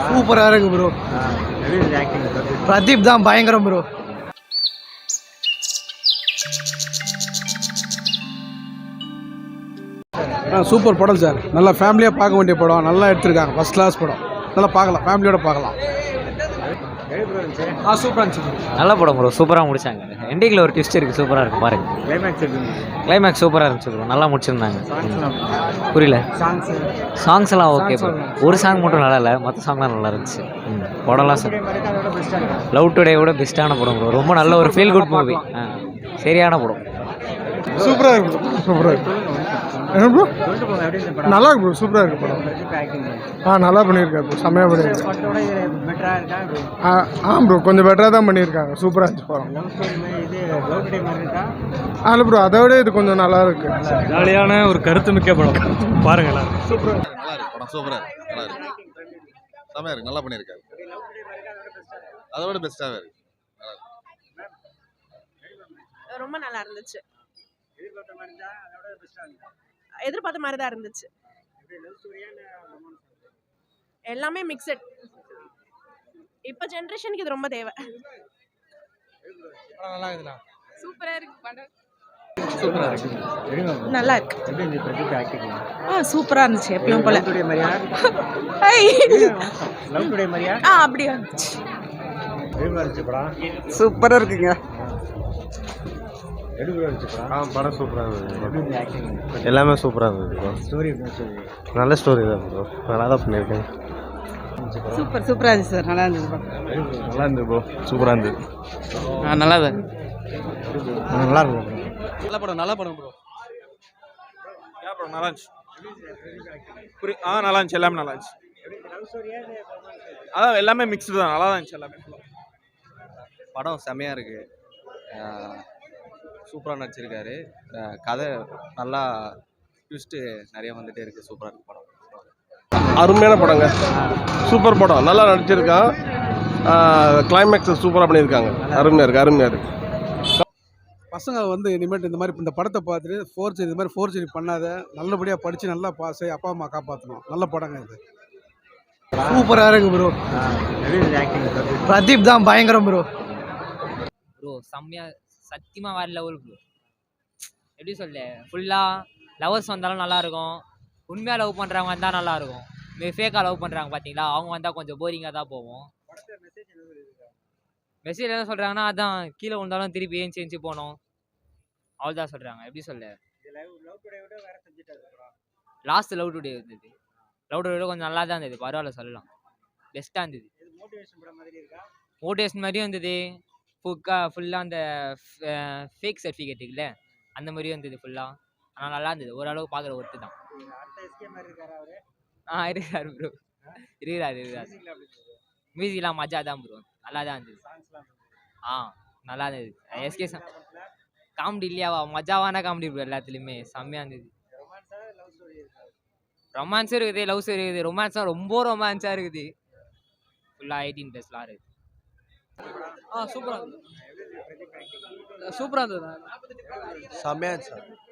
சூப்பராக இருக்கு ப்ரோ. பிரதீப் தான் பயங்கரம் ப்ரோ. சூப்பர் படம் சார். நல்லா ஃபேமிலியாக பார்க்க வேண்டிய படம். நல்லா எடுத்திருக்காங்க. ஃபர்ஸ்ட் கிளாஸ் படம். நல்லா பார்க்கலாம், ஃபேமிலியோட பார்க்கலாம். சூப்பராக இருந்துச்சு. நல்ல படம் ப்ரோ. சூப்பராக முடிச்சாங்க. எண்டிங்கில் ஒரு ட்விஸ்ட் இருக்குது, சூப்பராக இருக்குது பாருங்க. கிளைமேக்ஸ் சூப்பராக இருந்துச்சு ப்ரோ. நல்லா முடிச்சிருந்தாங்க. புரியல. சாங்ஸ் எல்லாம் ஓகே ப்ரோ. ஒரு சாங் மட்டும் நல்லா இல்லை, மற்ற சாங்லாம் நல்லா இருந்துச்சு. படம்லாம் சார் லவ் டுடே விட பெஸ்ட்டான படம் ப்ரோ. ரொம்ப நல்ல ஒரு ஃபீல் குட் மூவி. சரியான படம். சூப்பராக இருக்கு ப்ரோ. சூப்பராக இருக்கு. என்ன ப்ரோ? நல்லா இருக்கு ப்ரோ. சூப்பராக இருக்கு படம். நல்லா பண்ணியிருக்காரு ப்ரோ. செம்மையாக பண்ணியிருக்காரு. ப்ரோ கொஞ்சம் பெட்டராக தான் பண்ணியிருக்காங்க. சூப்பராக இருந்துச்சு படம். இல்லை ப்ரோ, அதை விட இது கொஞ்சம் நல்லா இருக்கு. ஜாலியான ஒரு கருத்து மிக்க படம். பாருங்க. சூப்பராக நல்லா இருக்கு படம். சூப்பராக இருக்கு. நல்லா இருக்கு. செம்மையாக இருக்கு. நல்லா பண்ணியிருக்காரு. அதை விட பெஸ்ட்டாகவே இருக்கு. ரொம்ப நல்லா இருந்துச்சு. எதிர்பார்த்த மாதிரி தான் இருந்துச்சு. எல்லாமே மிக்சட். இப்ப ஜெனரேஷனுக்கு இது ரொம்ப தேவை. நல்லா இருக்குண்ணா. சூப்பரா இருக்கு படம். சூப்பரா இருக்கு. நல்லா இருக்கு. சூப்பரா இருந்துச்சு. எப்பயும் போல அப்படியே இருந்துச்சு. சூப்பராக இருக்குங்க. படம் சூப்பராக இருந்தது. எல்லாமே சூப்பராக இருந்தது. நல்ல ஸ்டோரி தான் ப்ரோ. நல்லா தான் பண்ணியிருக்கேன். சூப்பராக இருந்துச்சு சார். நல்லா இருந்தது. நல்லா இருந்தது ப்ரோ. சூப்பராக இருந்தது. நல்லா தான். நல்லா இருக்கு. நல்ல படம். நல்ல படம் ப்ரோ. நல்லா இருந்துச்சு. நல்லா இருந்துச்சு. எல்லாமே நல்லா இருந்துச்சு. அதான் எல்லாமே மிக்ஸ்டு தான். நல்லா தான் இருந்துச்சு எல்லாமே. படம் செம்மையாக இருக்குது. சூப்பராக நடிச்சிருக்காரு. கதை நல்லா ட்விஸ்ட்டு நிறைய வந்துகிட்டே இருக்குது. சூப்பராக இருக்குது படம். அருமையான படங்க. சூப்பர் படம். நல்லா நடிச்சிருக்கான். கிளைமேக்ஸ் சூப்பராக பண்ணியிருக்காங்க. அருமையாக இருக்குது. அருமையாக இருக்குது. பசங்க இனிமேட்டு இந்த மாதிரி இந்த படத்தை பார்த்துட்டு ஃபோர்ஜரி இது மாதிரி ஃபோர்ஜரி பண்ணாத, நல்லபடியாக படித்து நல்லா பாஸ் ஆகி அப்பா அம்மா காப்பாற்றணும். நல்ல படங்க இது. சூப்பராக இருக்கு ப்ரோ. பிரதீப் தான் பயங்கரம் ப்ரோ. ப்ரோ செம்மையா சத்தியமாக வேறு லெவல் ப்ரோ. எப்படி சொல்ல, ஃபுல்லாக லவர்ஸ் வந்தாலும் நல்லாயிருக்கும். உண்மையாக லவ் பண்ணுறவங்க வந்தால் நல்லாயிருக்கும். ஃபேக்காக லவ் பண்ணுறாங்க பார்த்தீங்களா, அவங்க வந்தால் கொஞ்சம் போரிங்காக தான் போவோம். மெசேஜ் என்ன சொல்கிறாங்கன்னா, அதான் கீழே விழுந்தாலும் திருப்பி ஏஞ்சி போகணும், அவ்வளோதான் சொல்கிறாங்க. எப்படி சொல்ல, லாஸ்ட் லவ் டுடே இருந்தது. லவ் டுடே கொஞ்சம் நல்லா தான் இருந்தது. பரவாயில்ல, சொல்லலாம். பெஸ்ட்டாக இருந்தது. மோட்டிவேஷன் மாதிரியும் இருந்தது. ஃபுல்லாக அந்த ஃபேக் சர்டிஃபிகேட் இல்லை, அந்த மாதிரியும் இருந்தது ஃபுல்லாக. ஆனால் நல்லா இருந்தது. ஓரளவு பார்க்குற ஒர்த்து தான். இருக்காரு ப்ரோ. இருக்கிறாரு. மியூசிக்லாம் மஜா தான் ப்ரோ. நல்லா தான் இருந்தது. நல்லா இருந்தது. எஸ்கே காமெடி இல்லையாவா, மஜாவான காமெடி ப்ரோ. எல்லாத்துலேயுமே செம்மையாக இருந்தது. ரொமான்ஸும் இருக்குது, லவ் ஸ்டோரி இருக்குது. ரொமான்ஸாக ரொம்ப ரொமான்ஸாக இருக்குது. ஃபுல்லாக 18+லாம் இருக்குது. சூப்பராக இருந்தது. சூப்பராக இருந்தது. செம்மையாக இருந்துச்சு.